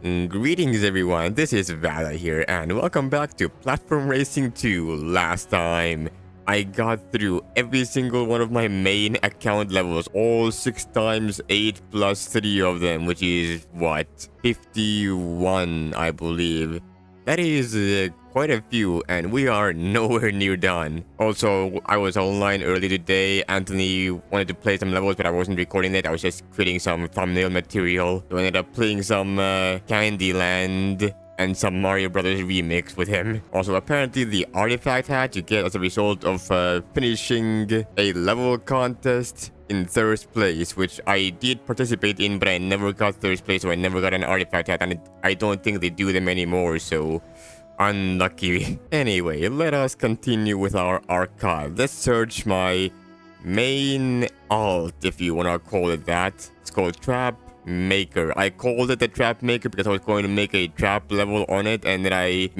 Greetings everyone, this is Vala here and welcome back to Platform Racing 2. Last time, I got through every single one of my main account levels, all 6 times 8 plus 3 of them, which is what? 51, I believe. That is quite a few, and we are nowhere near done. Also, I was online early today. Anthony wanted to play some levels, but I wasn't recording it. I was just creating some thumbnail material. So I ended up playing some Candyland and some Mario Brothers remix with him. Also, apparently the artifact hat you get as a result of finishing a level contest in third place, which I did participate in, but I never got third place, so I never got an artifact hat, and I don't think they do them anymore, so unlucky. Anyway, let us continue with our archive. Let's search my main alt, if you want to call it that. It's called TrapMaker. I called it the TrapMaker because I was going to make a trap level on it, and then I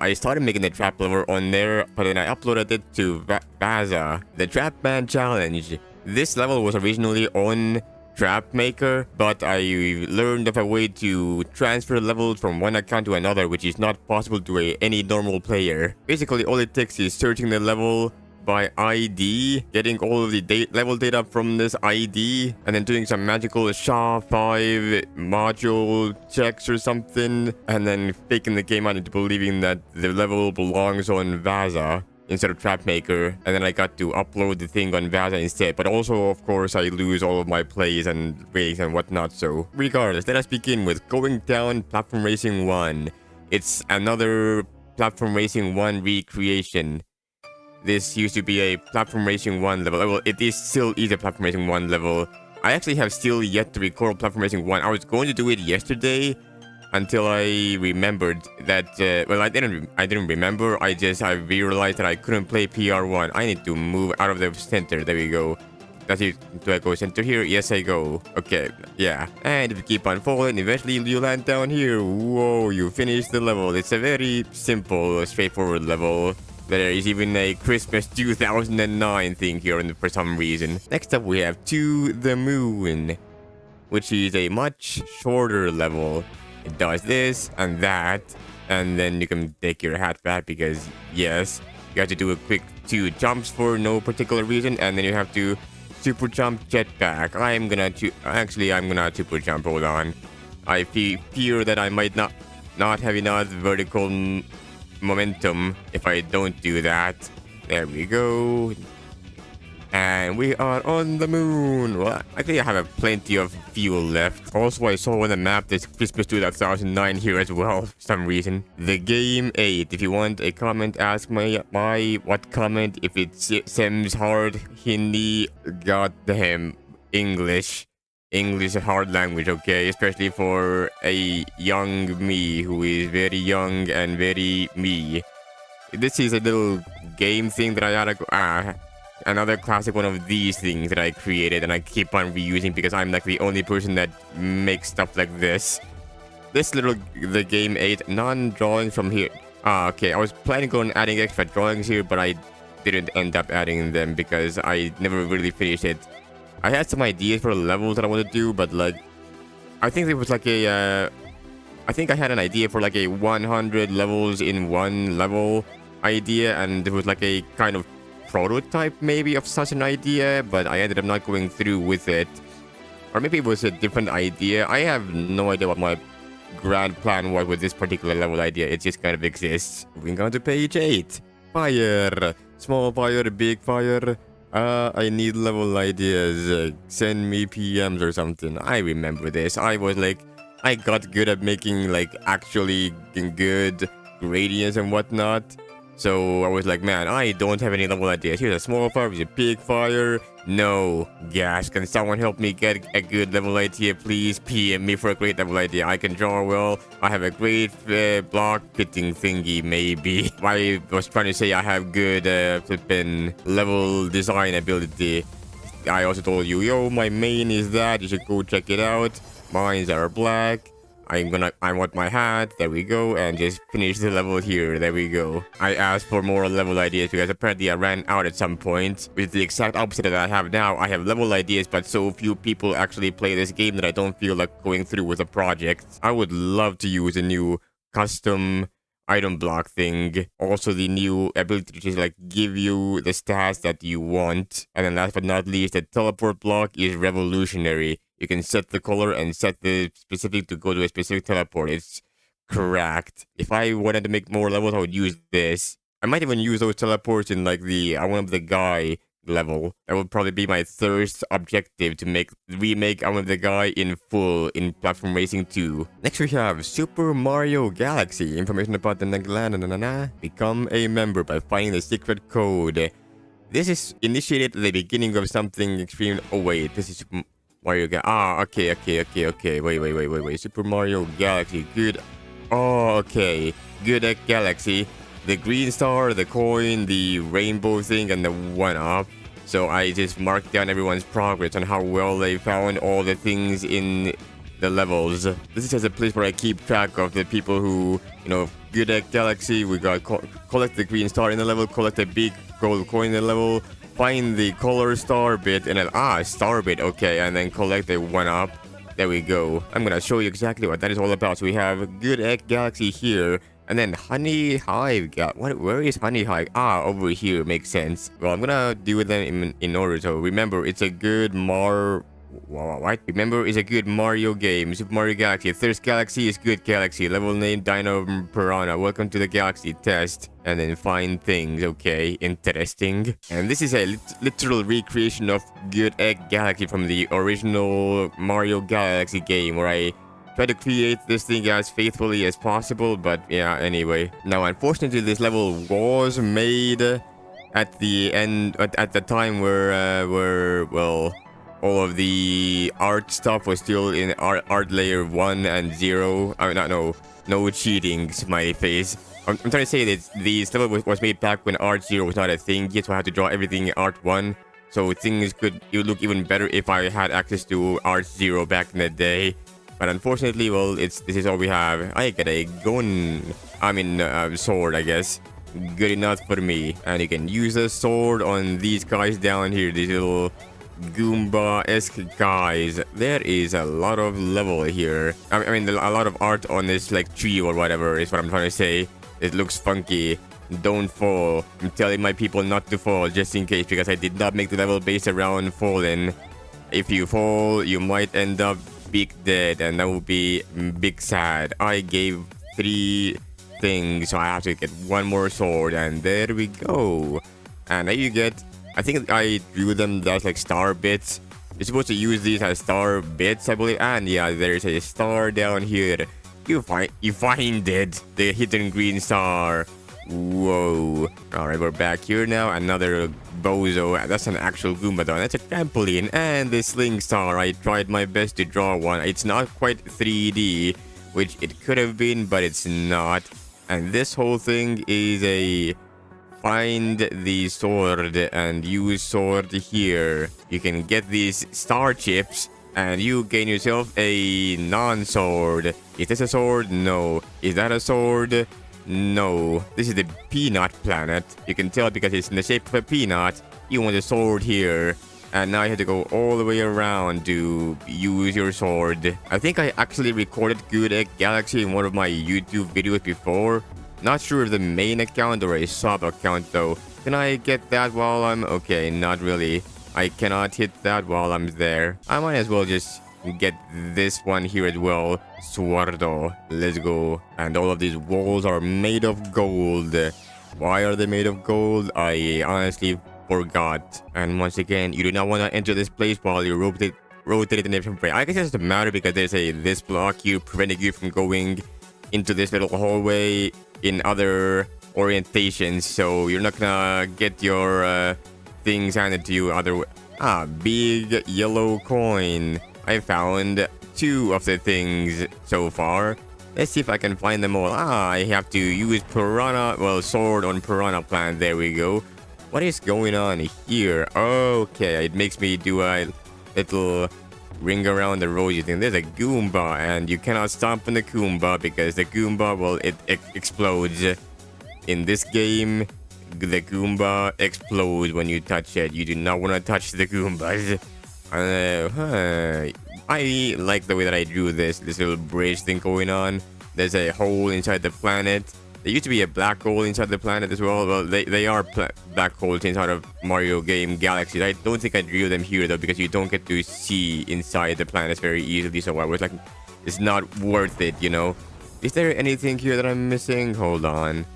I started making the trap level on there, but then I uploaded it to Vaza, the Trapman Challenge. This level was originally on TrapMaker, but I learned of a way to transfer levels from one account to another, which is not possible to any normal player. Basically, all it takes is searching the level by ID, getting all of the level data from this ID, and then doing some magical SHA-5 module checks or something, and then faking the game out into believing that the level belongs on Vaza instead of TrapMaker, and then I got to upload the thing on Vaza instead. But also, of course, I lose all of my plays and ratings and whatnot, so regardless, let us begin with Going Down Platform Racing 1. It's another Platform Racing 1 recreation. This used to be a Platform Racing 1 level. Well, it still is a Platform Racing 1 level. I actually have still yet to record Platform Racing 1. I was going to do it yesterday, until I remembered that, well, I didn't remember, I realized that I couldn't play PR1. I need to move out of the center. There we go. That's it. Do I go center here? Yes, I go. Okay, yeah. And if you keep on falling, eventually you land down here. Whoa, you finish the level. It's a very simple, straightforward level. There is even a Christmas 2009 thing here for some reason. Next up, we have To the Moon, which is a much shorter level. It does this and that, and then you can take your hat back because, yes, you have to do a quick 2 jumps for no particular reason, and then you have to super jump jetpack. I'm gonna super jump, hold on. I fear that I might not have enough vertical momentum if I don't do that. There we go. And we are on the moon. Well, actually, I have plenty of fuel left. Also, I saw on the map this Christmas 2009 here as well, for some reason. The Game 8. If you want a comment, ask my what comment. If it seems hard, Hindi, goddamn English. English is a hard language, okay? Especially for a young me who is very young and very me. This is a little game thing that I gotta go. Another classic one of these things that I created and I keep on reusing because I'm like the only person that makes stuff like this. The Game 8 non-drawings from here. Okay, I was planning on adding extra drawings here, but I didn't end up adding them because I never really finished it. I had some ideas for levels that I want to do, but like, I think there was like I think I had an idea for like a 100 levels in one level idea, and there was like a kind of prototype maybe of such an idea, but I ended up not going through with it. Or maybe it was a different idea. I have no idea what my grand plan was with this particular level idea. It just kind of exists. Moving on to page 8. Fire. Small fire, big fire. I need level ideas. Send me PMs or something. I remember this. I got good at making like actually good gradients and whatnot. So I was like, man, I don't have any level ideas. Here's a small fire, here's a big fire. No. Gosh, can someone help me get a good level idea, please? PM me for a great level idea. I can draw well. I have a great block fitting thingy, maybe. I was trying to say I have good flippin' level design ability. I also told you, yo, my main is that. You should go check it out. Mines are black. I want my hat. There we go. And just finish the level here. There we go. I asked for more level ideas because apparently I ran out at some point. Which is the exact opposite that I have now. I have level ideas, but so few people actually play this game that I don't feel like going through with a project. I would love to use a new custom item block thing. Also the new ability to just like give you the stats that you want. And then last but not least, the teleport block is revolutionary. You can set the color and set the specific to go to a specific teleport. It's cracked. If I wanted to make more levels, I would use this. I might even use those teleports in like the I want the guy level. That would probably be my first objective, to remake I want the guy in full in Platform Racing 2. Next we have Super Mario Galaxy. Information about the Nagla. Become a member by finding the secret code. This is initiated at the beginning of something extreme. Oh wait, this is Super Mario okay. Wait. Super Mario Galaxy. Good. Oh, okay. Good at Galaxy. The green star, the coin, the rainbow thing, and the 1-up. So I just marked down everyone's progress on how well they found all the things in the levels. This is just a place where I keep track of the people who, good at Galaxy. We got collect the green star in the level, collect a big gold coin in the level, find the color star bit, and then, star bit, okay, and then collect the 1-up. There we go. I'm gonna show you exactly what that is all about. So we have Good Egg Galaxy here. And then Honeyhive, where is Honeyhive? Over here, makes sense. Well, I'm gonna deal with them in order. So remember, it's a good Remember, it's a good Mario game. Super Mario Galaxy. Thirst Galaxy is good Galaxy. Level name Dino Piranha. Welcome to the Galaxy test. And then find things. Okay, interesting. And this is a literal recreation of Good Egg Galaxy from the original Mario Galaxy game, where I try to create this thing as faithfully as possible, but yeah, anyway. Now, unfortunately, this level was made at the end, at the time where well, all of the art stuff was still in art layer 1 and 0. I mean, no cheating, smiley face. I'm trying to say that this level was made back when art 0 was not a thing yet, so I had to draw everything in art 1. So things it would look even better if I had access to art 0 back in the day. But unfortunately, well, this is all we have. I get a sword, I guess. Good enough for me. And you can use a sword on these guys down here, these little Goomba-esque guys. There is a lot of level here. I mean, a lot of art on this, like, tree or whatever is what I'm trying to say. It looks funky. Don't fall. I'm telling my people not to fall, just in case, because I did not make the level based around falling. If you fall, you might end up big dead, and that would be big sad. I gave 3 things, so I have to get 1 more sword, and there we go. And now you get, I think I drew them as like star bits. You're supposed to use these as star bits, I believe. And yeah, there's a star down here. You find it, the hidden green star. Whoa. Alright, we're back here now. Another bozo. That's an actual Goomba though. That's a trampoline. And the sling star. I tried my best to draw one. It's not quite 3D, which it could have been, but it's not. And this whole thing is a find the sword and use sword here. You can get these star chips and you gain yourself a non-sword. Is this a sword? No. Is that a sword? No. This is the peanut planet. You can tell because it's in the shape of a peanut. You want a sword here. And now you have to go all the way around to use your sword. I think I actually recorded Good Egg Galaxy in one of my YouTube videos before. Not sure if the main account or a sub account though. Can I get that while I'm... Okay, not really. I cannot hit that while I'm there. I might as well just get this one here as well. Swordo. Let's go. And all of these walls are made of gold. Why are they made of gold? I honestly forgot. And once again, you do not want to enter this place while you rotate it in a different way. I guess it doesn't matter because there's this block here preventing you from going into this little hallway in other orientations, so you're not gonna get your things handed to you other way. Big yellow coin. I found 2 of the things so far. Let's see if I can find them all. I have to use piranha, well, sword on piranha plant. There we go. What is going on here? Okay, it makes me do a little ring around the road using there's a Goomba, and you cannot stomp on the Goomba because the Goomba, well, it explodes. In this game, the Goomba explodes when you touch it. You do not want to touch the Goombas. I like the way that I drew this little bridge thing going on. There's a hole inside the planet. There used to be a black hole inside the planet as well. Well, they are black holes inside of Mario game Galaxy. I don't think I drew them here though, because you don't get to see inside the planets very easily. So I was like, it's not worth it, you know. Is there anything here that I'm missing? Hold on.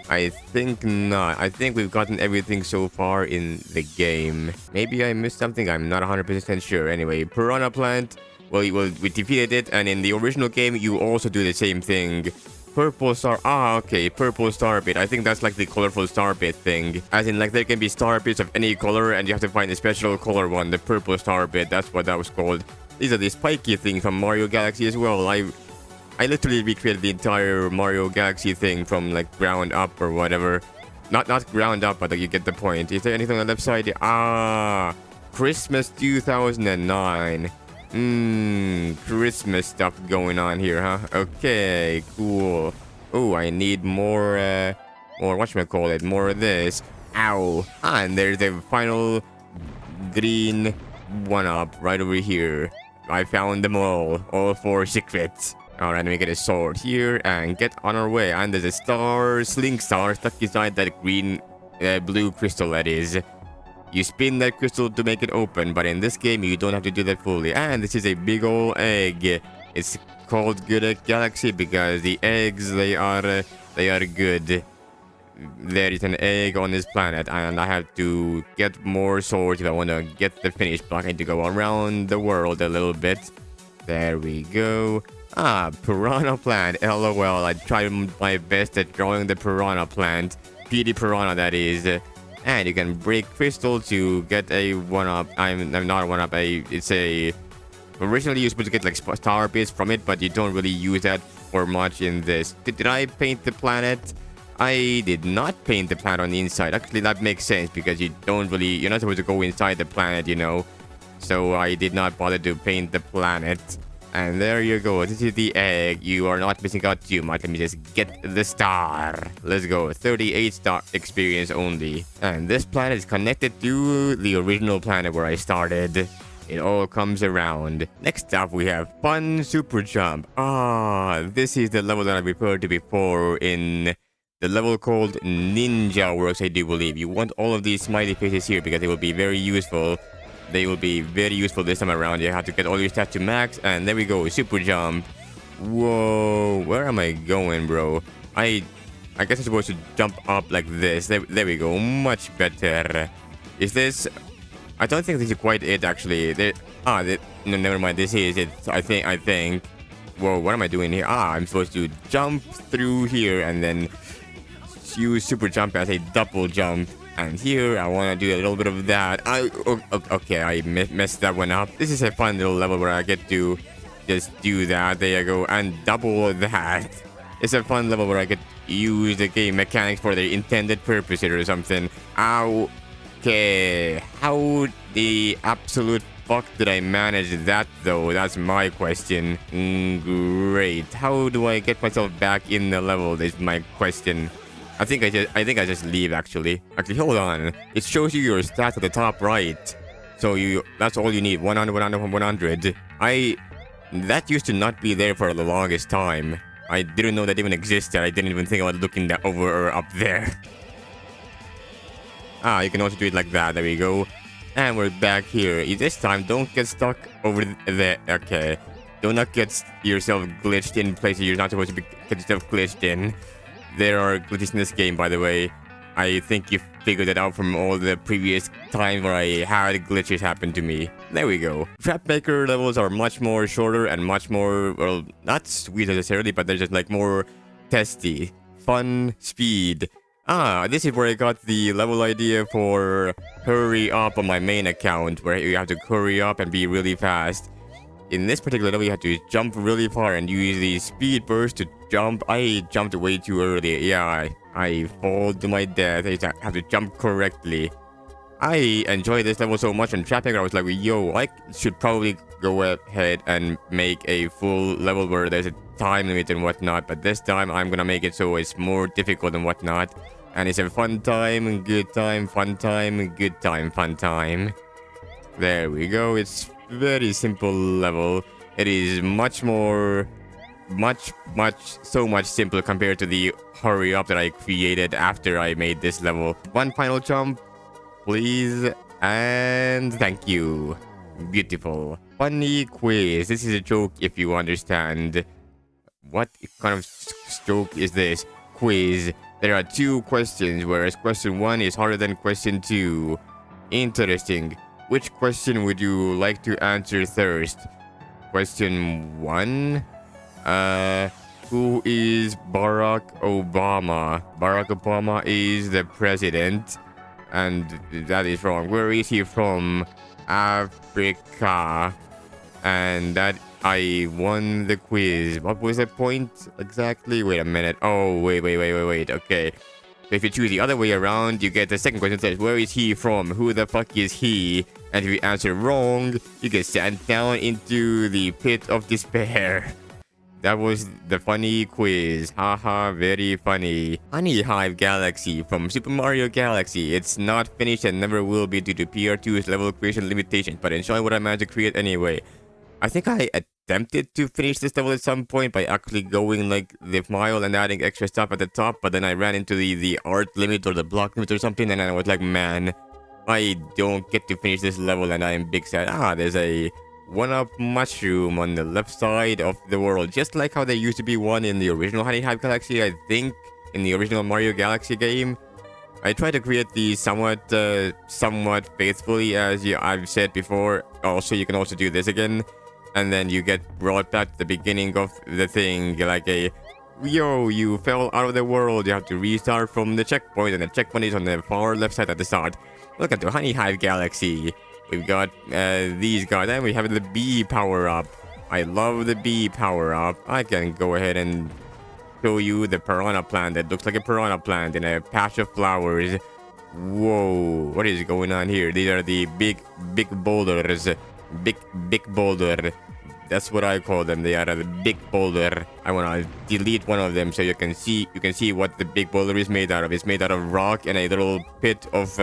I think not. I think we've gotten everything so far in the game. Maybe I missed something. I'm not 100% sure. Anyway, Piranha Plant. Well, we defeated it, and in the original game, you also do the same thing. Purple star. Ah, okay. Purple star bit. I think that's like the colorful star bit thing. As in, like, there can be star bits of any color, and you have to find a special color one. The purple star bit. That's what that was called. These are the spiky things from Mario Galaxy as well. I literally recreated the entire Mario Galaxy thing from like ground up or whatever. Not ground up, but like, you get the point. Is there anything on the left side? Ah, Christmas 2009. Christmas stuff going on here, huh? Okay, cool. Oh, I need more whatchamacallit, more of this. Ow. And there's the final green one-up right over here. I found them all 4 secrets. Alright, let me get a sword here and get on our way. And there's a sling star stuck inside that blue crystal that is. You spin that crystal to make it open, but in this game you don't have to do that fully. And this is a big old egg. It's called Good Galaxy because the eggs, they are good. There is an egg on this planet, and I have to get more swords if I want to get the finished block. I need to go around the world a little bit. There we go. Ah, Piranha Plant. LOL. I tried my best at drawing the Piranha Plant. PD Piranha, that is. And you can break crystal to get a one-up. I'm not a one-up. It's a... Originally, you're supposed to get like star bits from it, but you don't really use that for much in this. Did I paint the planet? I did not paint the planet on the inside. Actually, that makes sense because you're not supposed to go inside the planet, you know. So I did not bother to paint the planet. And there you go. This is the egg. You are not missing out too much. Let me just get the star. Let's go. 38 star experience only. And this planet is connected to the original planet where I started. It all comes around. Next up, we have Fun Super Jump. Ah, this is the level that I referred to before in the level called Ninja Works, I do believe. You want all of these smiley faces here because they will be very useful. They will be very useful this time around. You have to get all your stats to max, and there we go, super jump. Whoa, where am I going, bro? I guess I'm supposed to jump up like this. There we go, much better. Is this? I don't think this is quite it actually. No, never mind. This is it. I think. Whoa, what am I doing here? Ah, I'm supposed to jump through here and then use super jump as a double jump. And here, I want to do a little bit of that. Okay, I messed that one up. This is a fun little level where I get to just do that. There you go. And double that. It's a fun level where I could use the game mechanics for their intended purposes or something. Okay. How the absolute fuck did I manage that, though? That's my question. Great. How do I get myself back in the level? Is my question. I think I just leave actually. Actually, hold on. It shows you your stats at the top right. So that's all you need. 100, 100, 100. That used to not be there for the longest time. I didn't know that even existed. I didn't even think about looking that over or up there. Ah, you can also do it like that. There we go. And we're back here. This time, don't get stuck over there. Okay. Do not get yourself glitched in places you're not supposed to get yourself glitched in. There are glitches in this game, by the way. I think you figured it out from all the previous times where I had glitches happen to me. There we go. TrapMaker levels are much more shorter and much more, well, not sweet necessarily, but they're just like more testy. Fun, speed. Ah, this is where I got the level idea for Hurry Up on my main account, where you have to hurry up and be really fast. In this particular level, you have to jump really far and use the speed burst to jump. I jumped way too early. Yeah, I fall to my death. I have to jump correctly. I enjoyed this level so much on TrapMaker. I was like, yo, I should probably go ahead and make a full level where there's a time limit and whatnot. But this time I'm gonna make it so it's more difficult and whatnot. And it's a fun time, good time, fun time, good time, fun time. There we go. It's very simple level. It is much more, so much simpler compared to the hurry up that I created after I made this level. One final jump, please, and thank you. Beautiful. Funny quiz. This is a joke if you understand. What kind of joke is this? Quiz. There are 2 questions, whereas question 1 is harder than question 2. Interesting. Which question would you like to answer first? Question 1? Who is Barack Obama? Barack Obama is the president. And that is wrong. Where is he from? Africa. And that I won the quiz. What was the point exactly? Wait a minute. Oh, wait. Okay. So if you choose the other way around, you get the second question that says, where is he from? Who the fuck is he? And if you answer wrong, you get sent down into the pit of despair. That was the funny quiz. Haha, very funny. Honeyhive Galaxy from Super Mario Galaxy. It's not finished and never will be due to PR2's level creation limitations, but enjoy what I managed to create anyway. I think I attempted to finish this level at some point by actually going like the mile and adding extra stuff at the top, but then I ran into the art limit or the block limit or something, and I was like, man, I don't get to finish this level, and I am big sad. There's a 1-up mushroom on the left side of the world, just like how there used to be one in the original Honeyhive Galaxy, I think, in the original Mario Galaxy game. I tried to create these somewhat faithfully, as I've said before. Also, you can also do this again, and then you get brought back to the beginning of the thing, like a, yo, you fell out of the world, you have to restart from the checkpoint, and the checkpoint is on the far left side at the start. Welcome to Honeyhive Galaxy. We've got these guys, and we have the bee power-up. I love the bee power-up. I can go ahead and show you the piranha plant that looks like a piranha plant in a patch of flowers. Whoa, what is going on here? These are the big boulders. Big boulder. That's what I call them. They are the big boulder. I want to delete one of them so you can see what the big boulder is made out of. It's made out of rock and a little pit of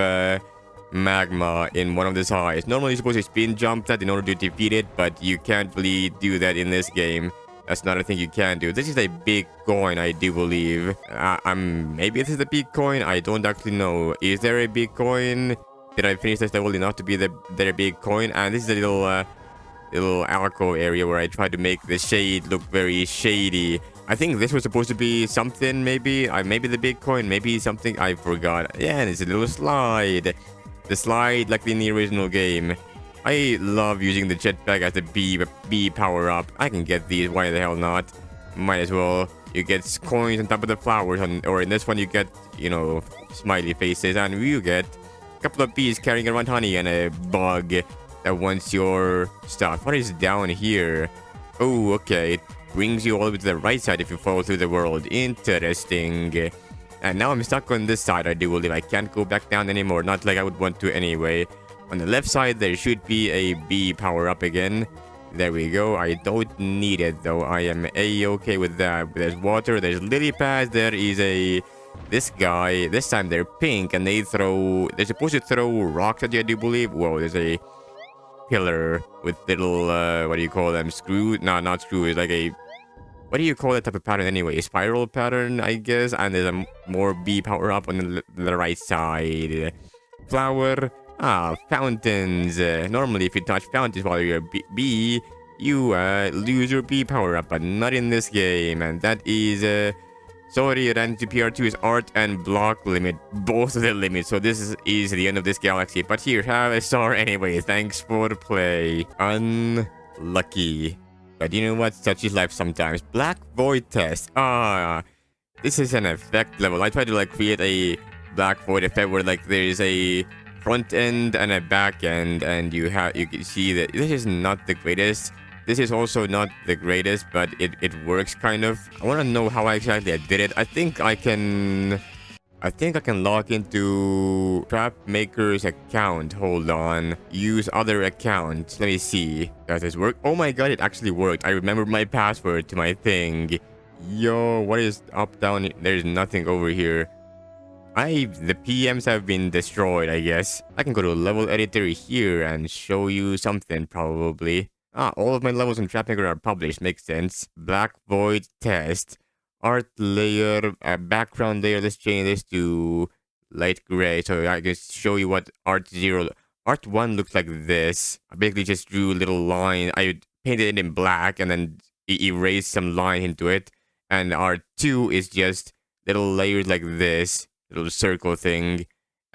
magma in one of the sides. Normally you're supposed to spin jump that in order to defeat it, but you can't really do that in this game. That's not a thing you can do. This is a big coin, I do believe. Maybe this is a big coin. I don't actually know. Is there a big coin? Did I finish this level enough to be their big coin? And this is a little alcove area where I tried to make the shade look very shady. I think this was supposed to be something, maybe. Maybe the big coin, maybe something. I forgot. Yeah, and it's a little slide. The slide like in the original game. I love using the jetpack as the bee power-up. I can get these, why the hell not? Might as well. You get coins on top of the flowers, or in this one you get, smiley faces, and you get a couple of bees carrying around honey and a bug that wants your stuff. What is down here? Oh, okay. It brings you all the way to the right side if you fall through the world. Interesting. And now I'm stuck on this side, I do believe. I can't go back down anymore. Not like I would want to anyway. On the left side, there should be a bee power-up again. There we go. I don't need it, though. I am A-okay with that. There's water. There's lily pads. There is this guy. This time they're pink, and they're supposed to throw rocks at you, I do believe. Whoa, there's a pillar with little, what do you call them? Screws? No, not screws. Like a, what do you call that type of pattern anyway? A spiral pattern, I guess. And there's a more bee power-up on the right side. Flower. Fountains. Normally, if you touch fountains while you're a bee, you lose your bee power-up, but not in this game. And that is, sorry, it ran to PR2's art and block limit, both of the limits. So this is the end of this galaxy. But here, have a star anyway. Thanks for the play. Unlucky. But you know what? Such is life sometimes. Black Void test. This is an effect level. I tried to create a Black Void effect where there is a front end and a back end, and you can see that this is not the greatest. This is also not the greatest, but it works kind of. I want to know how exactly I did it. I think I can I think I can log into TrapMaker's account. Hold on. Use other account. Let me see. Does this work? Oh my god, it actually worked. I remembered my password to my thing. Yo, what is up, down? There's nothing over here. The PMs have been destroyed, I guess. I can go to level editor here and show you something, probably. All of my levels in TrapMaker are published. Makes sense. Black Void test. Art layer, background layer. Let's change this to light gray. So I can show you what Art 0... Art 1 looks like this. I basically just drew a little line. I painted it in black and then erased some line into it. And Art 2 is just little layers like this. Little circle thing.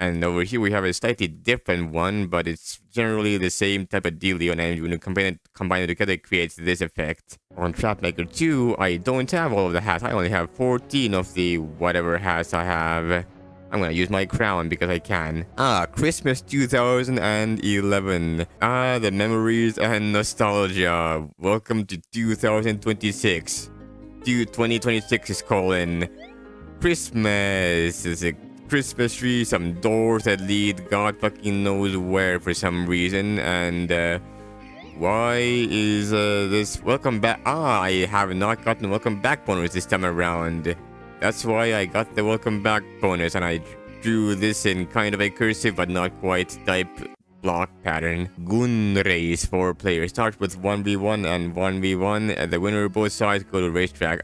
And over here we have a slightly different one, but it's generally the same type of dealio, and when you combine it together, it creates this effect. On TrapMaker 2, I don't have all of the hats. I only have 14 of the whatever hats I have. I'm gonna use my crown because I can. Christmas 2011. The memories and nostalgia. Welcome to 2026. 2026 is calling. Christmas is a Christmas tree, some doors that lead God fucking knows where for some reason, and why is this welcome back? I have not gotten welcome back bonus this time around. That's why I got the welcome back bonus, and I drew this in kind of a cursive but not quite type block pattern. Gun race, 4 players. Start with 1v1 and 1v1. The winner of both sides go to racetrack.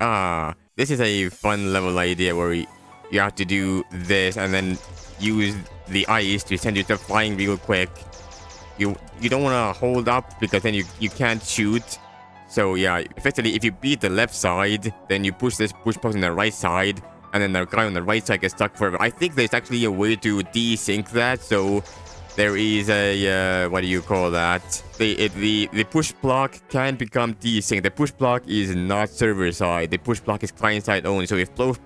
This is a fun level idea where you have to do this and then use the ice to send yourself flying real quick. You don't want to hold up because then you can't shoot. So yeah, effectively if you beat the left side, then you push this push button on the right side, and then the guy on the right side gets stuck forever. I think there's actually a way to desync that, so there is a what do you call that? The push block can become desync. The push block is not server side. The push block is client side only. So if both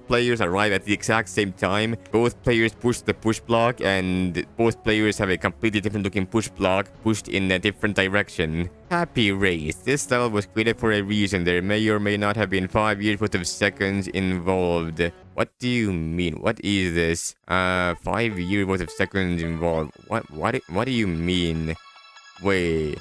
players arrive at the exact same time, both players push the push block, and both players have a completely different looking push block pushed in a different direction. Happy Race. This level was created for a reason. There may or may not have been 5 years worth of seconds involved. What do you mean? What is this? 5 years worth of seconds involved. What do you mean? Wait.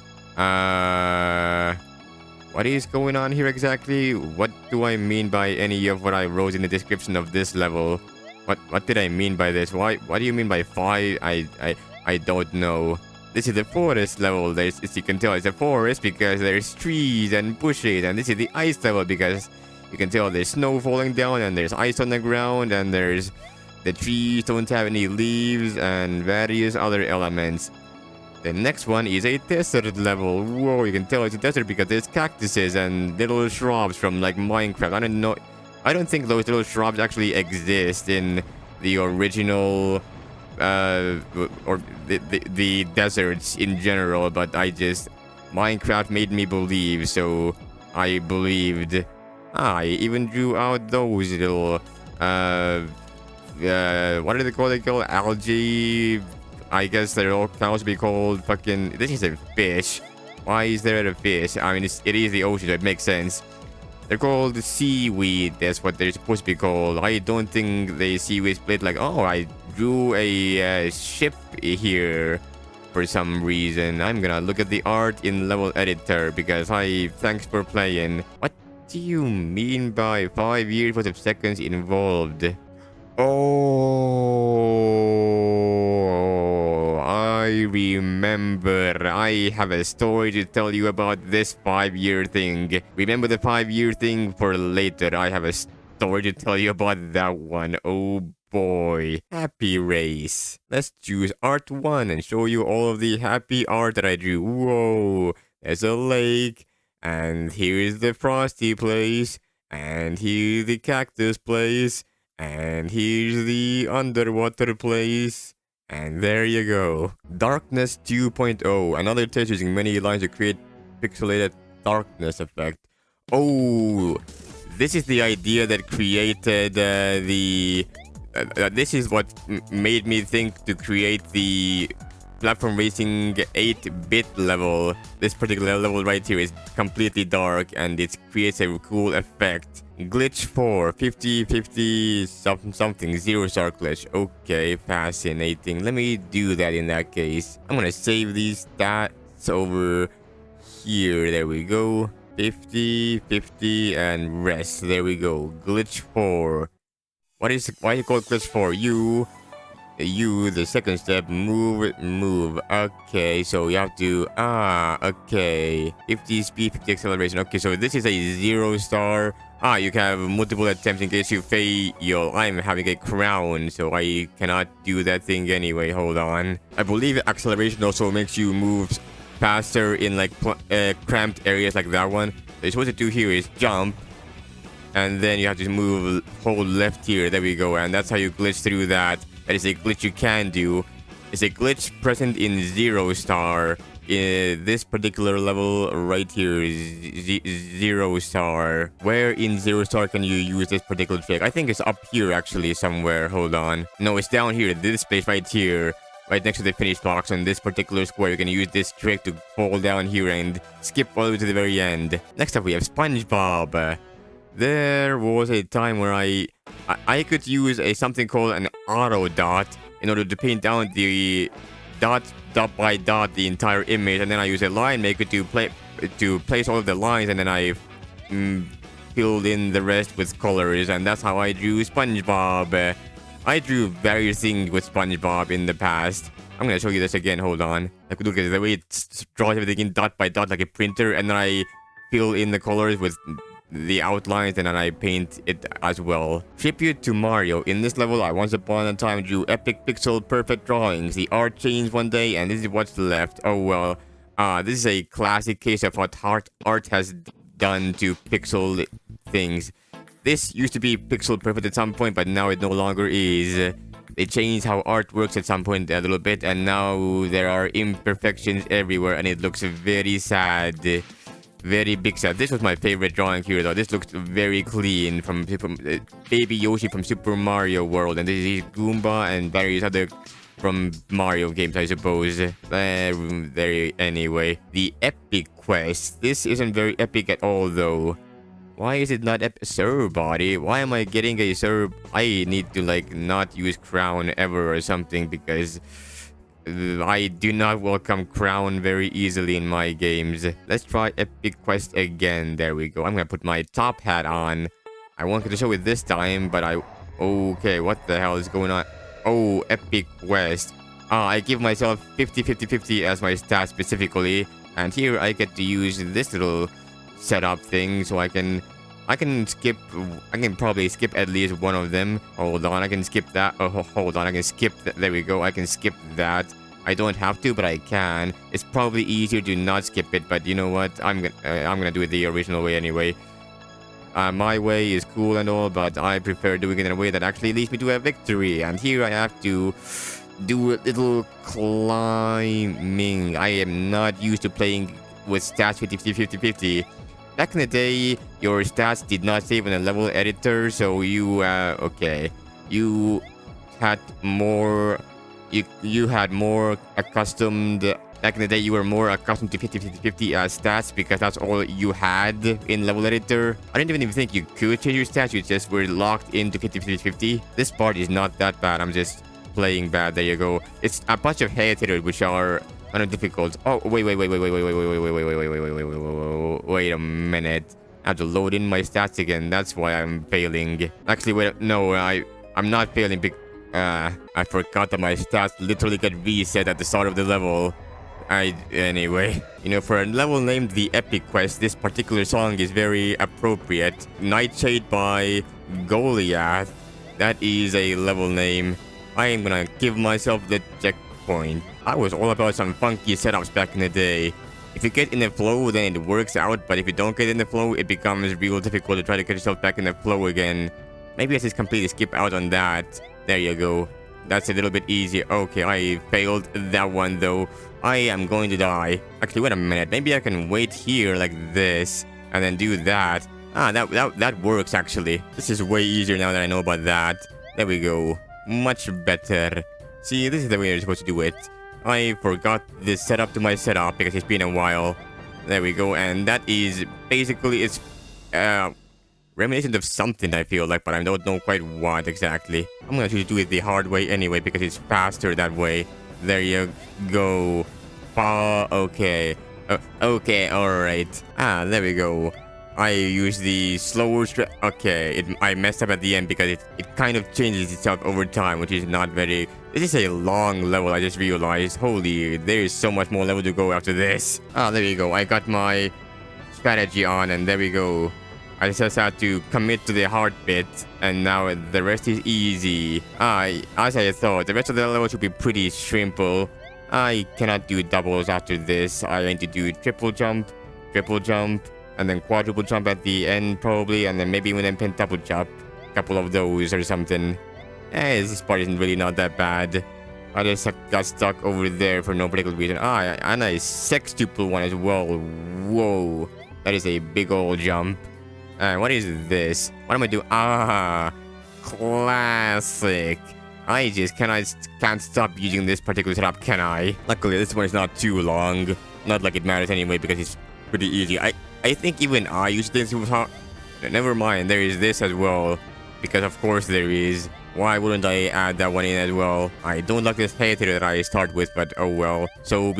What is going on here exactly? What do I mean by any of what I wrote in the description of this level? What did I mean by this? What do you mean by 5? I don't know. This is the forest level. As you can tell, it's a forest because there's trees and bushes, and this is the ice level because you can tell there's snow falling down and there's ice on the ground and there's the trees don't have any leaves and various other elements. The next one is a desert level. Whoa, you can tell it's a desert because there's cactuses and little shrubs from like Minecraft. I don't think those little shrubs actually exist in the original or the deserts in general, but Minecraft made me believe, so I believed. I even drew out those little what are they called? They call algae. I guess they're all supposed to be called fucking. This is a fish. Why is there a fish? I mean, it is the ocean, so it makes sense. They're called seaweed. That's what they're supposed to be called. I don't think the seaweed split like. Oh, I drew a ship here for some reason. I'm gonna look at the art in level editor because thanks for playing. What do you mean by 5 years worth of seconds involved? Oh, I remember. I have a story to tell you about this 5-year thing. Remember the 5-year thing for later. I have a story to tell you about that one. Oh boy. Happy Race. Let's choose Art 1 and show you all of the happy art that I drew. Whoa, there's a lake. And here's the frosty place. And here's the cactus place. And here's the underwater place. And there you go. Darkness 2.0. Another test using many lines to create pixelated darkness effect. Oh, this is the idea that created this is what made me think to create the platform racing 8-bit level. This particular level right here is completely dark and it creates a cool effect. Glitch 4, 50, 50, something, 0-star glitch. Okay, fascinating. Let me do that in that case. I'm gonna save these stats over here. There we go. 50, 50, and rest. There we go. Glitch 4. Why you call it glitch 4? The second step, move. Okay, so you have to, okay. 50 speed, 50 acceleration. Okay, so this is a 0-star. You can have multiple attempts in case you fail. I'm having a crown, so I cannot do that thing anyway. Hold on. I believe acceleration also makes you move faster in like cramped areas like that one. So what you do here is jump, and then you have to hold left here. There we go, and that's how you glitch through that. That is a glitch you can do. It's a glitch present in 0-star. In this particular level right here is 0-star. Where in 0-star can you use this particular trick? I think it's up here actually somewhere. Hold on. No, it's down here. This place right here. Right next to the finish box on this particular square. You can use this trick to fall down here and skip all the way to the very end. Next up we have Spongebob. There was a time where I could use something called an auto dot in order to paint down the dot by dot the entire image, and then I use a line maker to place all of the lines, and then I filled in the rest with colors, and that's how I drew Spongebob. I drew various things with Spongebob in the past. I'm gonna show you this again. Hold on. Like, look at the way it draws everything in dot by dot like a printer, and then I fill in the colors with the outlines, and then I paint it as well. Tribute to Mario. In this level, I once upon a time drew epic pixel perfect drawings. The art changed one day, and this is what's left. Oh well. This is a classic case of what art has done to pixel things. This used to be pixel perfect at some point, but now it no longer is. They changed how art works at some point a little bit, and now there are imperfections everywhere, and it looks very sad. Very big sad. This was my favorite drawing here though. This looks very clean from Baby Yoshi from Super Mario World, and this is Goomba and various other from Mario games, I suppose. Anyway, the EpiQest. This isn't very epic at all though. Why is it not Sir Body? Why am I getting a Sir? I need to like not use crown ever or something, because I do not welcome crown very easily in my games. Let's try EpiQuest again. There we go. I'm gonna put my top hat on. I wanted to show it this time, but okay, what the hell is going on? Oh, EpiQuest. I give myself 50, 50, 50 as my stat specifically, and here I get to use this little setup thing, so I can probably skip at least one of them. Hold on, I can skip that. Oh, hold on, I can skip that. There we go. I can skip that. I don't have to, but I can. It's probably easier to not skip it, but you know what? I'm gonna do it the original way anyway. My way is cool and all, but I prefer doing it in a way that actually leads me to a victory. And here I have to do a little climbing. I am not used to playing with stats 50, 50, 50, 50. Back in the day, your stats did not save in a level editor, so you had more. You had more accustomed. Back in the day, you were more accustomed to 50, 50, 50 stats because that's all you had in level editor. I didn't even think you could change your stats. You just were locked into 50, 50, 50. This part is not that bad. I'm just playing bad. There you go. It's a bunch of hitters which are kind of difficult. Oh wait a minute. I have to load in my stats again. That's why I'm failing. Actually, wait. No, I'm not failing. I forgot that my stats literally get reset at the start of the level. Anyway, you know, for a level named the EpiQuest, this particular song is very appropriate. Nightshade by Goliath. That is a level name. I am gonna give myself the checkpoint. I was all about some funky setups back in the day. If you get in the flow, then it works out, but if you don't get in the flow, it becomes real difficult to try to get yourself back in the flow again. Maybe I just completely skip out on that. There you go. That's a little bit easier. Okay, I failed that one though. I am going to die. Actually, wait a minute. Maybe I can wait here like this and then do that. That works actually. This is way easier now that I know about that. There we go. Much better. See, this is the way you're supposed to do it. I forgot the setup to my setup because it's been a while. There we go, and that is basically it's reminiscent of something I feel like, but I don't know quite what exactly. I'm gonna choose to do it the hard way anyway because it's faster that way. There you go. Okay. Okay, alright. There we go. I use the slower okay, I messed up at the end because it kind of changes itself over time, which is not very... This is a long level, I just realized. Holy, there is so much more level to go after this. There you go. I got my strategy on, and there we go. I just have to commit to the hard bit, and now the rest is easy. As I thought, the rest of the level should be pretty simple. I cannot do doubles after this. I need to do triple jump, and then quadruple jump at the end probably, and then maybe even pentuple jump. A couple of those or something. This part isn't really not that bad. I just got stuck over there for no particular reason. And a sextuple one as well. Whoa. That is a big old jump. What is this? What am I doing? Classic. I just can't stop using this particular setup, can I? Luckily, this one is not too long. Not like it matters anyway because it's pretty easy. I think even I use this with hard. Never mind, there is this as well. Because of course there is. Why wouldn't I add that one in as well? I don't like this hater that I start with, but oh well. So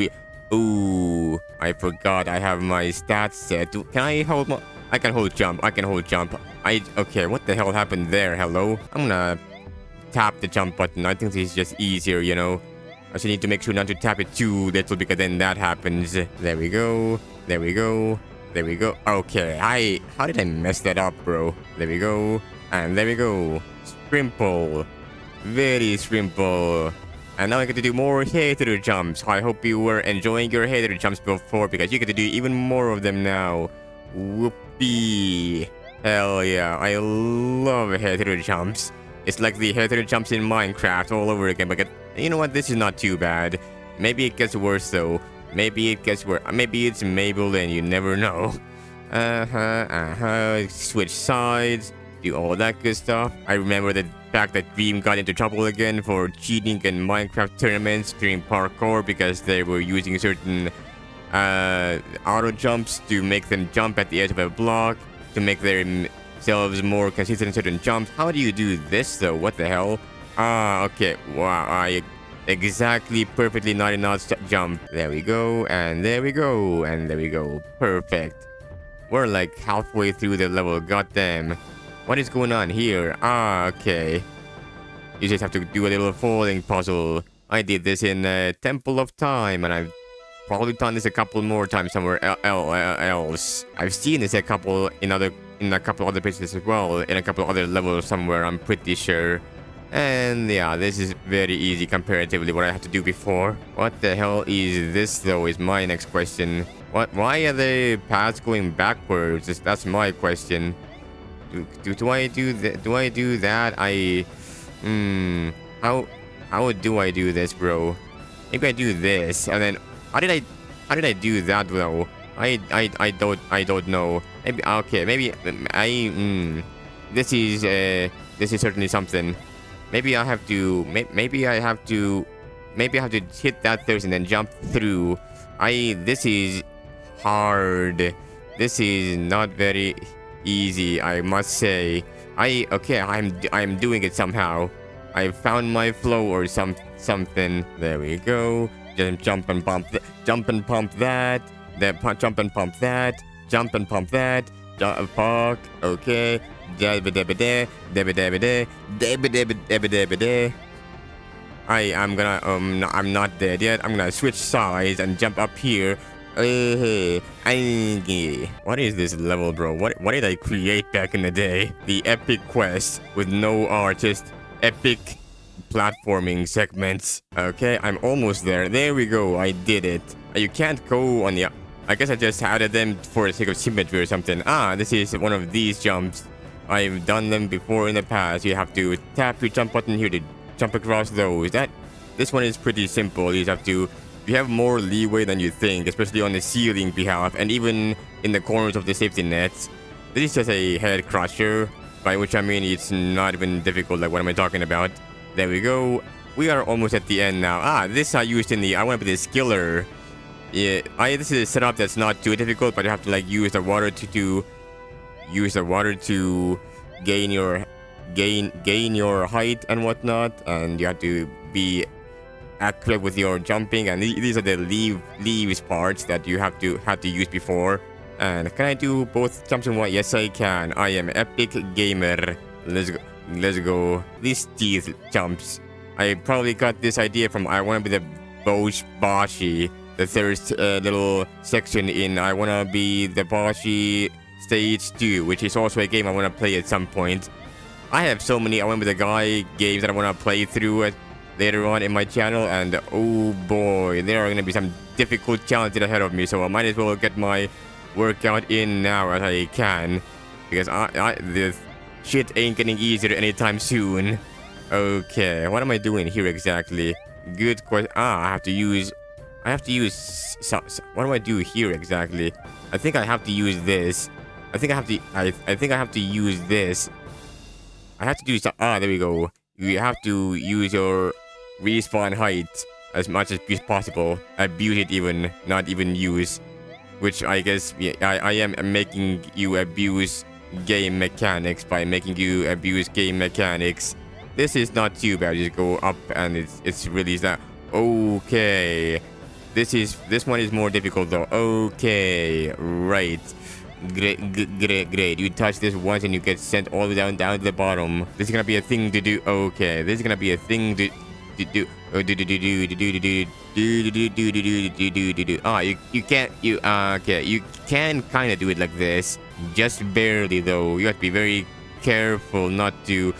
ooh, I forgot I have my stats set. Can I hold my... I can hold jump. Okay, what the hell happened there? Hello? I'm gonna tap the jump button. I think this is just easier, you know. I just need to make sure not to tap it too little because then that happens. There we go. Okay, how did I mess that up, bro? There we go. And there we go. Simple. Very simple. And now I get to do more hater jumps. I hope you were enjoying your hater jumps before because you get to do even more of them now. Whoopee. Hell yeah. I love hater jumps. It's like the hater jumps in Minecraft all over again. But you know what? This is not too bad. Maybe it gets worse though. Maybe it gets worse. Maybe it's Mabel and you never know. Switch sides. Do all that good stuff. I remember the fact that Dream got into trouble again for cheating in Minecraft tournaments during parkour because they were using certain auto jumps to make them jump at the edge of a block to make themselves more consistent in certain jumps. How do you do this though? What the hell? Okay. Wow. Exactly perfectly 90 knots jump. There we go. And there we go. And there we go. Perfect. We're like halfway through the level. Goddamn. What is going on here? Okay. You just have to do a little falling puzzle. I did this in Temple of Time, and I've probably done this a couple more times somewhere else. I've seen this in a couple other places as well, in a couple other levels somewhere, I'm pretty sure. And yeah, this is very easy comparatively what I had to do before. What the hell is this though is my next question. Why are the paths going backwards? That's my question. Do I do that? Do I do that? How do I do this, bro? Maybe I do this, and then how did I do that though? I don't know. Maybe okay. Maybe this is certainly something. Maybe I have to. Maybe I have to hit that first and then jump through. This is hard. This is not very easy, I must say. I'm doing it somehow. I found my flow or something. There we go. Just jump and pump that. Jump and pump that. Jump and pump that. Jump and pump that. Fuck. Okay. I'm not dead yet. I'm gonna switch sides and jump up here. What is this level, bro? What did I create back in the day? The EpiQest with no artist. Epic platforming segments. Okay, I'm almost there. There we go. I did it. You can't go on the... I guess I just added them for the sake of symmetry or something. This is one of these jumps. I've done them before in the past. You have to tap your jump button here to jump across those. This one is pretty simple. You just have to... You have more leeway than you think, especially on the ceiling behalf, and even in the corners of the safety nets. This is just a head crusher, by which I mean it's not even difficult, like what am I talking about? There we go. we are almost at the end now. This I used in the I want to be the skiller. Yeah, this is a setup that's not too difficult, but you have to like use the water to gain your height and whatnot, and you have to be accurate with your jumping. And these are the leaves parts that you have to use before. And can I do both jumps in one? Yes, I can. I am epic gamer. Let's go. Let's go. These teeth jumps. I probably got this idea from I want to be the Boshi, the third little section in I want to be the Boshi Stage 2, which is also a game I want to play at some point. I have so many I want to be the guy games that I want to play through later on in my channel, and oh boy, there are going to be some difficult challenges ahead of me, so I might as well get my workout in now as I can, because the shit ain't getting easier anytime soon. Okay, what am I doing here exactly? Good question. I have to use what do I do here exactly? I think I have to use this. I think I have to use this. I have to do some. There we go. You have to use your respawn height as much as possible. Abuse it even, not even use. Which I guess, yeah, I am making you abuse game mechanics by making you abuse game mechanics. This is not too bad. You just go up and it's really that. Okay. This one is more difficult though. Okay, right. Great. You touch this once and you get sent all the way down to the bottom. This is gonna be a thing to do. Okay, this is gonna be a thing to do. You can kind of do it like this, just barely though. You have to be very careful not to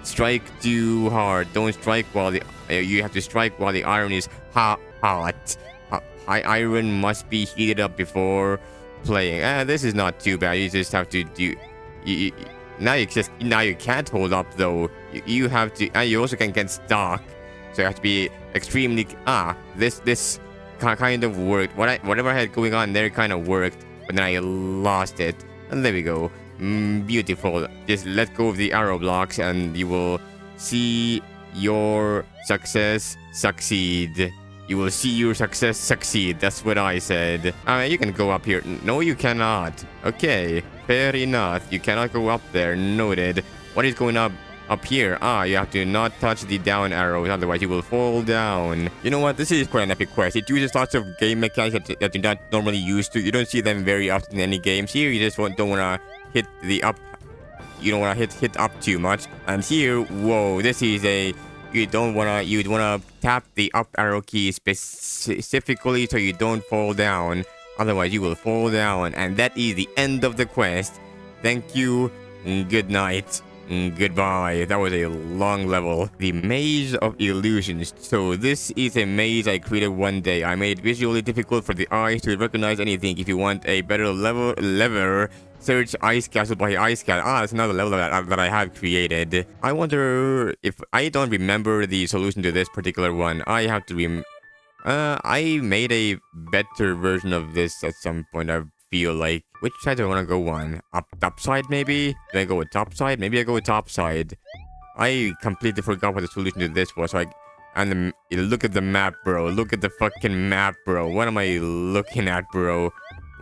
strike too hard. Don't strike while you have to strike while the iron is hot. Iron must be heated up before playing. This is not too bad. You just have to do. Now you can't hold up though. You have to. You also can get stuck. So you have to be extremely. This kind of worked. Whatever I had going on there kind of worked, but then I lost it. And there we go. Beautiful. Just let go of the arrow blocks, and you will see your success succeed. You will see your success succeed. That's what I said. You can go up here. No, you cannot. Okay, fair enough. You cannot go up there. Noted. What is going up here? You have to not touch the down arrows, otherwise you will fall down. You know what? This is quite an epic quest. It uses lots of game mechanics that you're not normally used to. You don't see them very often in any games. Here, you just don't want to hit the up. You don't want to hit up too much. And here, whoa, this is a. You'd wanna tap the up arrow key specifically so you don't fall down. Otherwise, you will fall down, and that is the end of the quest. Thank you. Good night. Goodbye. That was a long level. The Maze of Illusions. So this is a maze I created one day. I made it visually difficult for the eyes to recognize anything. If you want a better lever, search Ice Castle by Ice Castle. That's another level that I have created. I wonder if I don't remember the solution to this particular one. I have to I made a better version of this at some point, I feel like. Which side do I want to go on? Top side maybe? Do I go with top side? Maybe I go with top side. I completely forgot what the solution to this was. Look at the map, bro. Look at the fucking map, bro. What am I looking at, bro?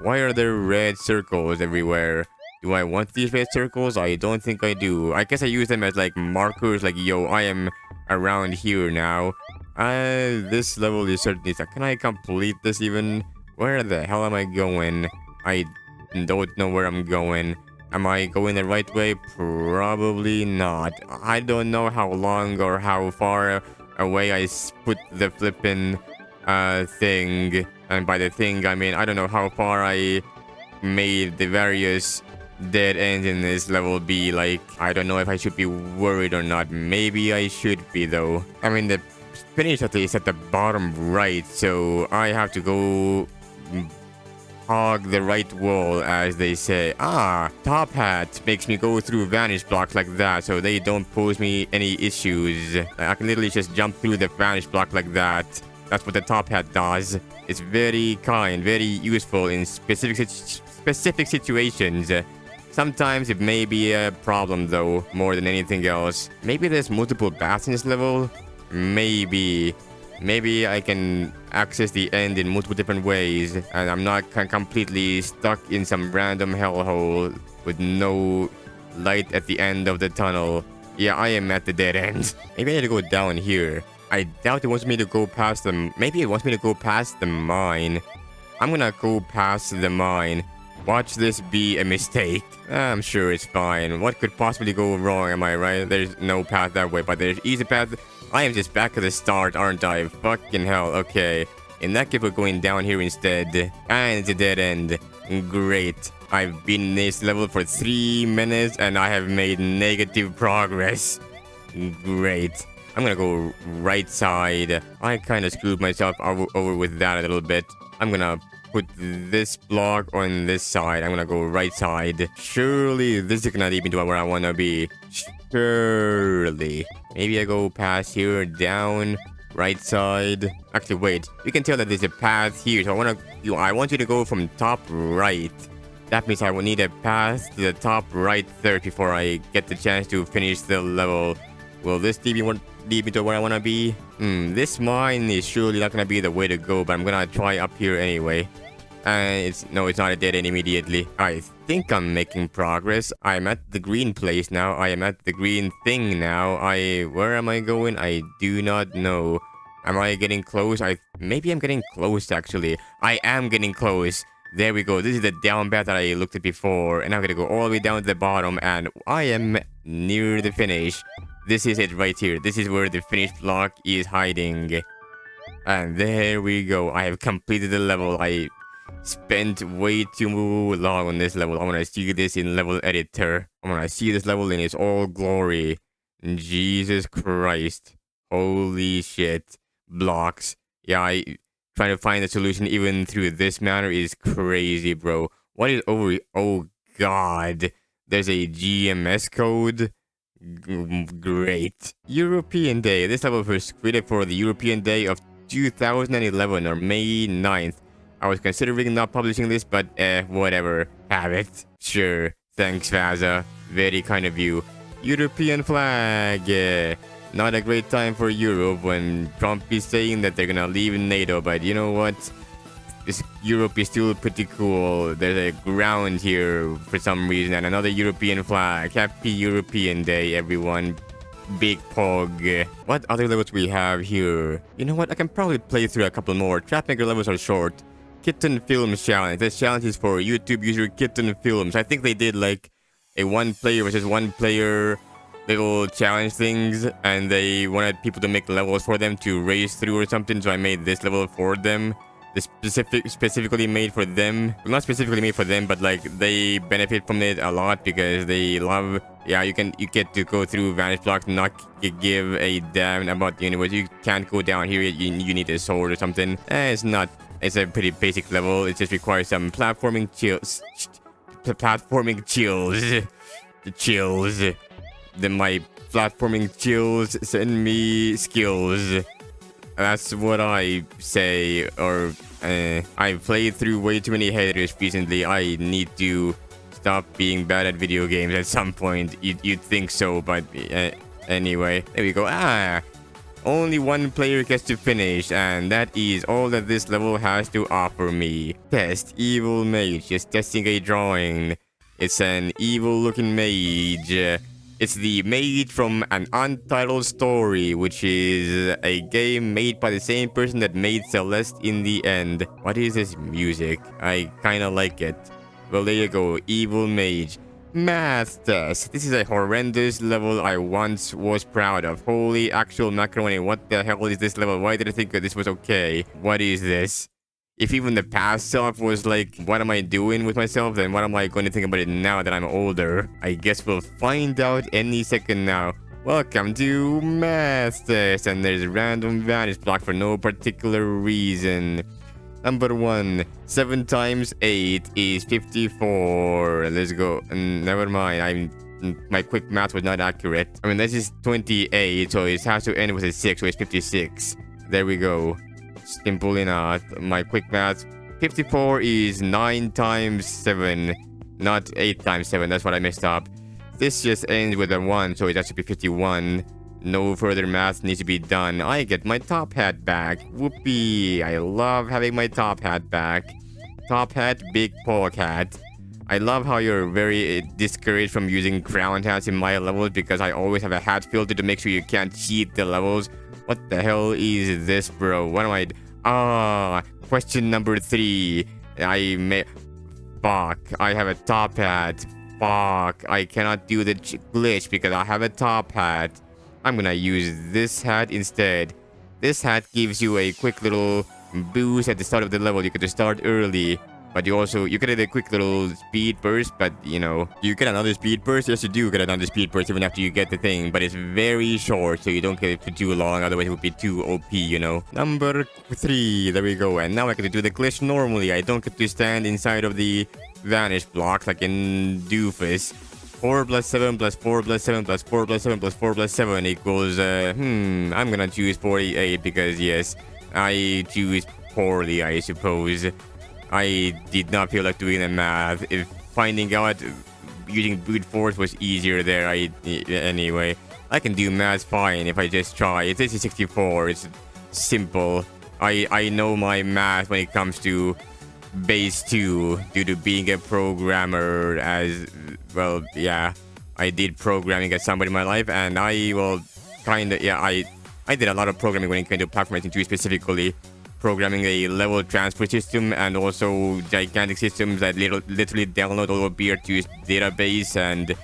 Why are there red circles everywhere? Do I want these red circles? I don't think I do. I guess I use them as like markers, like, yo, I am around here now. This level is certainly stuck. Can I complete this even? Where the hell am I going? I don't know where I'm going. Am I going the right way? Probably not. I don't know how long or how far away I put the flippin' thing. And by the thing, I mean, I don't know how far I made the various dead ends in this level be. Like, I don't know if I should be worried or not. Maybe I should be, though. I mean, the finish at least at the bottom right, so I have to go hog the right wall, as they say. Top hat makes me go through vanish blocks like that, so they don't pose me any issues. I can literally just jump through the vanish block like that. That's what the top hat does. It's very kind, very useful in specific situations. Sometimes it may be a problem though, more than anything else. Maybe there's multiple baths in this level. maybe I can access the end in multiple different ways, and I'm not completely stuck in some random hellhole with no light at the end of the tunnel. Yeah, I am at the dead end. Maybe I need to go down here. I doubt it wants me to go past them. Maybe it wants me to go past the mine. I'm gonna go past the mine. Watch this be a mistake. I'm sure it's fine. What could possibly go wrong, am I right? There's no path that way, but there's easy path. I am just back at the start, aren't I? Fucking hell, okay. In that case, we're going down here instead. And it's a dead end. Great. I've been in this level for 3 minutes and I have made negative progress. Great. I'm gonna go right side. I kind of screwed myself over with that a little bit. I'm gonna put this block on this side. I'm gonna go right side. Surely this is gonna lead me to where I wanna be. Surely. Maybe I go past here, down, right side. Actually, wait. You can tell that there's a path here. So I want you to go from top right. That means I will need a path to the top right third before I get the chance to finish the level. Will this lead me to where I want to be? This mine is surely not going to be the way to go, but I'm going to try up here anyway. And it's not a dead end immediately. I think I'm making progress. I'm at the green place now. I am at the green thing now. Where am I going? I do not know. Am I getting close? Maybe I'm getting close actually. I am getting close. There we go. This is the down path that I looked at before. And I'm going to go all the way down to the bottom. And I am near the finish. This is it right here. This is where the finish block is hiding. And there we go. I have completed the level. I spent way too long on this level. I want to see this in level editor. I want to see this level in its all glory. Jesus Christ. Holy shit. Blocks. Yeah, trying to find a solution even through this manner is crazy, bro. What is over here? Oh, God. There's a GMS code. Great. European Day. This level was created for the European Day of 2011 or May 9th. I was considering not publishing this, but whatever. Have it. Sure. Thanks, Vaza. Very kind of you. European flag. Not a great time for Europe when Trump is saying that they're gonna leave NATO, but you know what? Europe is still pretty cool. There's a ground here for some reason and another European flag. Happy European Day, everyone. Big pog. What other levels we have here? You know what? I can probably play through a couple more. TrapMaker levels are short. Kitten Films challenge. This challenge is for YouTube user Kitten Films. I think they did like a 1 player versus 1 player little challenge things, and they wanted people to make levels for them to race through or something, so I made this level for them. This specifically made for them. Well, not specifically made for them, but like they benefit from it a lot because they love. Yeah, you get to go through vanish blocks, not give a damn about the universe. You can't go down here. You need a sword or something. It's not. It's a pretty basic level. It just requires some platforming chills. Platforming chills. The chills. Then my platforming chills send me skills. That's what I say. Or I've played through way too many headers recently. I need to stop being bad at video games at some point. You'd think so, but anyway. There we go. Only 1 player gets to finish, and that is all that this level has to offer me. Test evil mage. Just testing a drawing. It's an evil looking mage. It's the Mage from an Untitled Story, which is a game made by the same person that made Celeste in the end. What is this music? I kinda like it. Well, there you go. Evil Mage. Math test. This is a horrendous level I once was proud of. Holy actual macaroni. What the hell is this level? Why did I think that this was okay? What is this? If even the past self was like, what am I doing with myself, then what am I going to think about it now that I'm older? I guess we'll find out any second now. Welcome to Math Test, and there's a random vanish block for no particular reason. Number 1, 7 times 8 is 54. Let's go. Never mind, my quick math was not accurate. I mean, this is 28, so it has to end with a 6, so it's 56. There we go. Simple enough. My quick math. 54 is 9 times 7, not 8 times 7. That's what I messed up. This just ends with a 1, so it has to be 51. No further math needs to be done. I get my top hat back. Whoopee! I love having my top hat back. Top hat, big paw hat. I love how you're very discouraged from using crown hats in my levels because I always have a hat filter to make sure you can't cheat the levels. What the hell is this, bro? What am I... question number 3. Fuck. I have a top hat. Fuck. I cannot do the glitch because I have a top hat. I'm gonna use this hat instead. This hat gives you a quick little boost at the start of the level. You get to start early. But you get a quick little speed burst, but you know, you get another speed burst. Yes, you do get another speed burst even after you get the thing, but it's very short, so you don't get it for too long, otherwise it would be too OP, you know. Number 3, there we go, and now I get to do the glitch normally. I don't get to stand inside of the vanish block like in Doofus. 4 plus 7 plus 4 plus 7 plus 4 plus 7 plus 4 plus 7 equals, I'm gonna choose 48 because, yes, I choose poorly, I suppose. I did not feel like doing the math. If finding out using brute force was easier there, anyway. I can do math fine if I just try. This is 64. It's simple. I know my math when it comes to base 2 due to being a programmer as well. Yeah, I did programming at some point in my life, and I did a lot of programming when it came to platform racing 2 specifically. Programming a level transfer system and also gigantic systems that literally download all of PR2's database and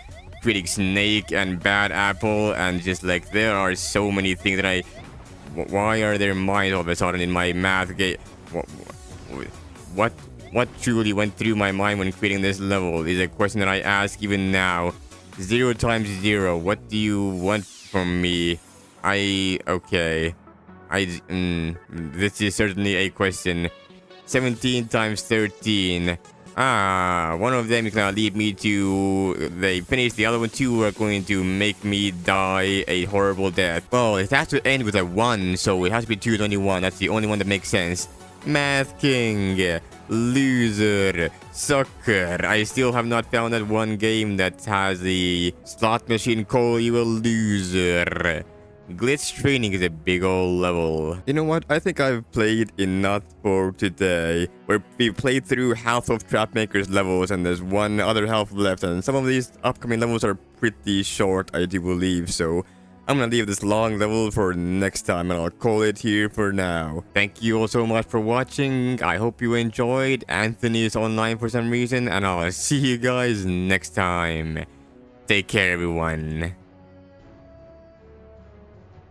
Critic Snake and Bad Apple and just like there are so many things that why are there mines all of a sudden in my math game? What truly went through my mind when creating this level is a question that I ask even now. 0 times 0. What do you want from me? Okay. This is certainly a question. 17 times 13. One of them is gonna lead me to they finish. The other one 2 are going to make me die a horrible death. Well, it has to end with a 1, so it has to be 221. That's the only one that makes sense. Math King, loser, sucker. I still have not found that one game that has the slot machine call you a loser. Glitch training is a big old level. You know what? I think I've played enough for today. We've played through half of TrapMaker's levels and there's one other half left, and some of these upcoming levels are pretty short, I do believe, so I'm gonna leave this long level for next time and I'll call it here for now. Thank you all so much for watching. I hope you enjoyed. Anthony is online for some reason, and I'll see you guys next time. Take care, everyone.